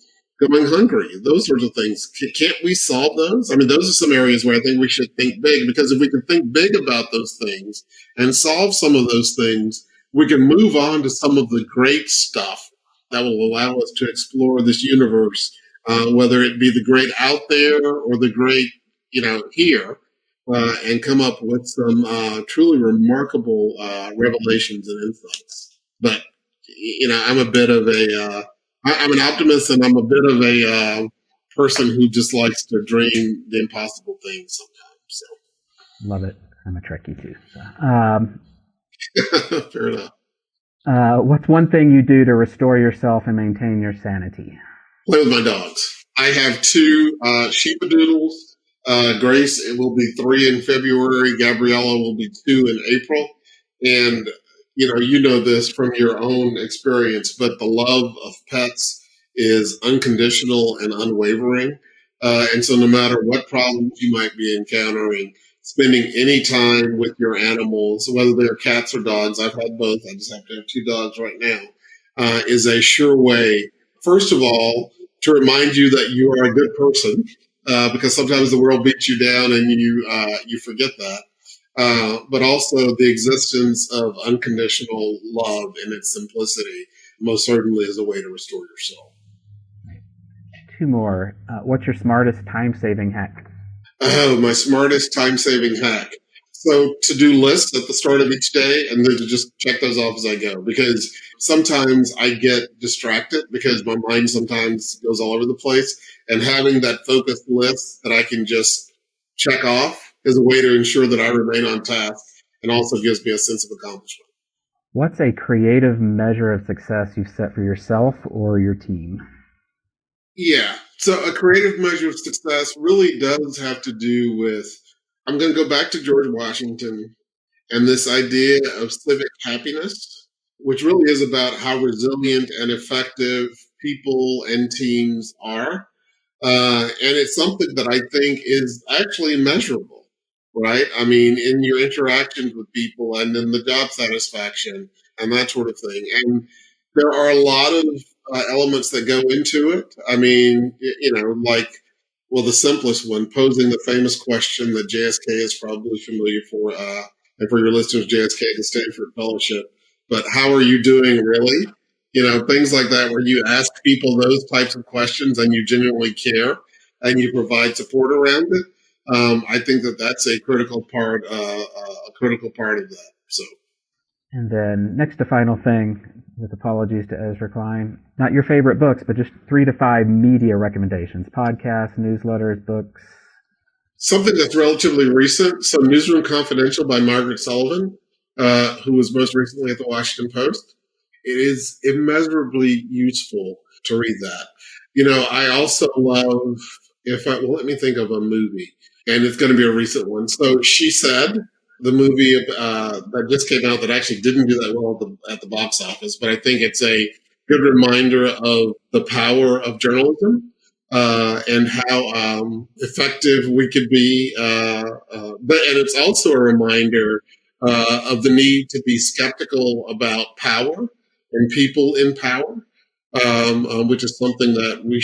going hungry. Those sorts of things. Can't we solve those? I mean, those are some areas where I think we should think big because if we can think big about those things and solve some of those things, we can move on to some of the great stuff that will allow us to explore this universe, whether it be the great out there or the great, here, and come up with some truly remarkable revelations and insights. But, I'm a bit of I'm an optimist and I'm a bit of a person who just likes to dream the impossible things sometimes. So.
Love it. I'm a Trekkie too. So.
Fair enough.
What's one thing you do to restore yourself and maintain your sanity?
Play with my dogs. I have two sheepadoodles. Grace, it will be 3 in February. Gabriella will be 2 in April. And, you know this from your own experience, but the love of pets is unconditional and unwavering. And so no matter what problems you might be encountering, spending any time with your animals, whether they're cats or dogs, I've had both, I just have to have 2 dogs right now, is a sure way, first of all, to remind you that you are a good person, because sometimes the world beats you down and you forget that. But also the existence of unconditional love in its simplicity most certainly is a way to restore your soul.
2 more. What's your smartest time-saving hack?
Oh, my smartest time-saving hack. So to do lists at the start of each day and then to just check those off as I go, because sometimes I get distracted because my mind sometimes goes all over the place, and having that focused list that I can just check off is a way to ensure that I remain on task and also gives me a sense of accomplishment.
What's a creative measure of success you've set for yourself or your team?
Yeah. So a creative measure of success really does have to do with, I'm going to go back to George Washington and this idea of civic happiness, which really is about how resilient and effective people and teams are. And it's something that I think is actually measurable, right? I mean, in your interactions with people and in the job satisfaction and that sort of thing. And there are a lot of elements that go into it. I mean, the simplest one, posing the famous question that JSK is probably familiar for, and for your listeners, JSK is Stanford Fellowship. But how are you doing, really? Things like that, where you ask people those types of questions and you genuinely care and you provide support around it. I think that that's a critical part of that. So.
And then next to final thing, with apologies to Ezra Klein, not your favorite books, but just 3 to 5 media recommendations, podcasts, newsletters, books.
Something that's relatively recent. So Newsroom Confidential by Margaret Sullivan, who was most recently at the Washington Post. It is immeasurably useful to read that. I also love, let me think of a movie, and it's going to be a recent one. So She Said, the movie that just came out that actually didn't do that well at the box office, but I think it's a good reminder of the power of journalism. And how effective we could be. And it's also a reminder of the need to be skeptical about power and people in power, which is something that we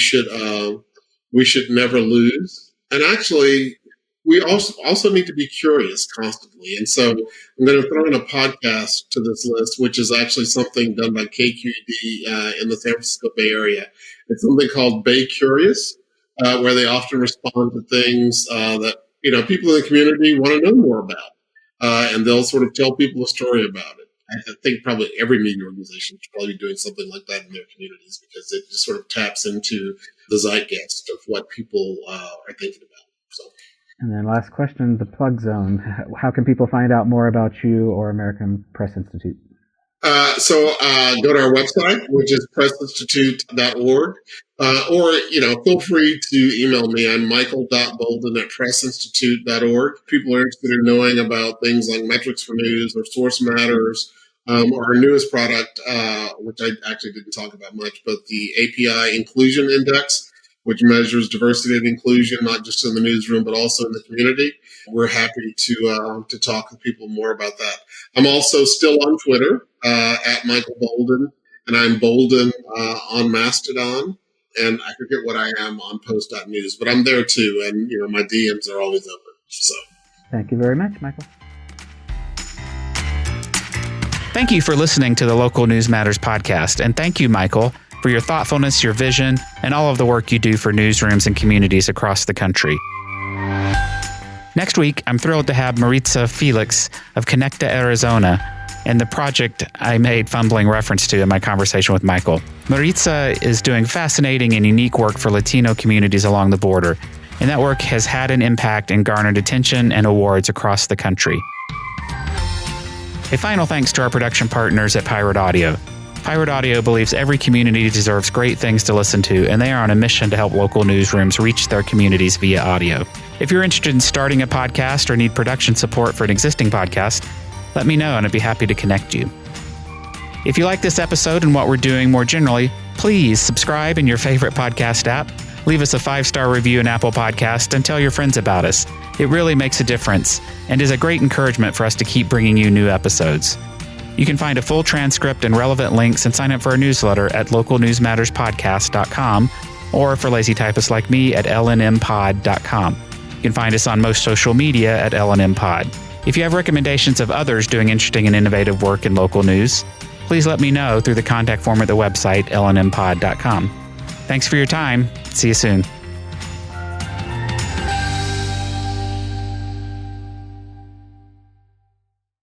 should never lose. And actually, we also need to be curious constantly. And so I'm going to throw in a podcast to this list, which is actually something done by KQED in the San Francisco Bay Area. It's something called Bay Curious, where they often respond to things that people in the community want to know more about, and they'll sort of tell people a story about it. I think probably every media organization should probably be doing something like that in their communities, because it just sort of taps into the zeitgeist of what people are thinking about. So.
And then last question, the plug zone. How can people find out more about you or American Press Institute?
So go to our website, which is pressinstitute.org, or feel free to email me. I'm michael.bolden@pressinstitute.org. People are interested in knowing about things like metrics for news or source matters, or our newest product, which I actually didn't talk about much, but the API Inclusion Index, which measures diversity and inclusion, not just in the newsroom, but also in the community. We're happy to talk with people more about that. I'm also still on Twitter, at Michael Bolden, and I'm Bolden on Mastodon, and I forget what I am on post.news, but I'm there too, and my DMs are always open. So,
thank you very much, Michael.
Thank you for listening to the Local News Matters podcast, and thank you, Michael, for your thoughtfulness, your vision, and all of the work you do for newsrooms and communities across the country. Next week, I'm thrilled to have Maritza Felix of Connecta, Arizona, and the project I made fumbling reference to in my conversation with Michael. Maritza is doing fascinating and unique work for Latino communities along the border, and that work has had an impact and garnered attention and awards across the country. A final thanks to our production partners at Pirate Audio. Pirate Audio believes every community deserves great things to listen to, and they are on a mission to help local newsrooms reach their communities via audio. If you're interested in starting a podcast or need production support for an existing podcast, let me know and I'd be happy to connect you. If you like this episode and what we're doing more generally, please subscribe in your favorite podcast app, leave us a 5-star review in Apple Podcast, and tell your friends about us. It really makes a difference and is a great encouragement for us to keep bringing you new episodes. You can find a full transcript and relevant links and sign up for our newsletter at localnewsmatterspodcast.com, or for lazy typists like me at lnmpod.com. You can find us on most social media at lnmpod. If you have recommendations of others doing interesting and innovative work in local news, please let me know through the contact form at the website lnmpod.com. Thanks for your time. See you soon.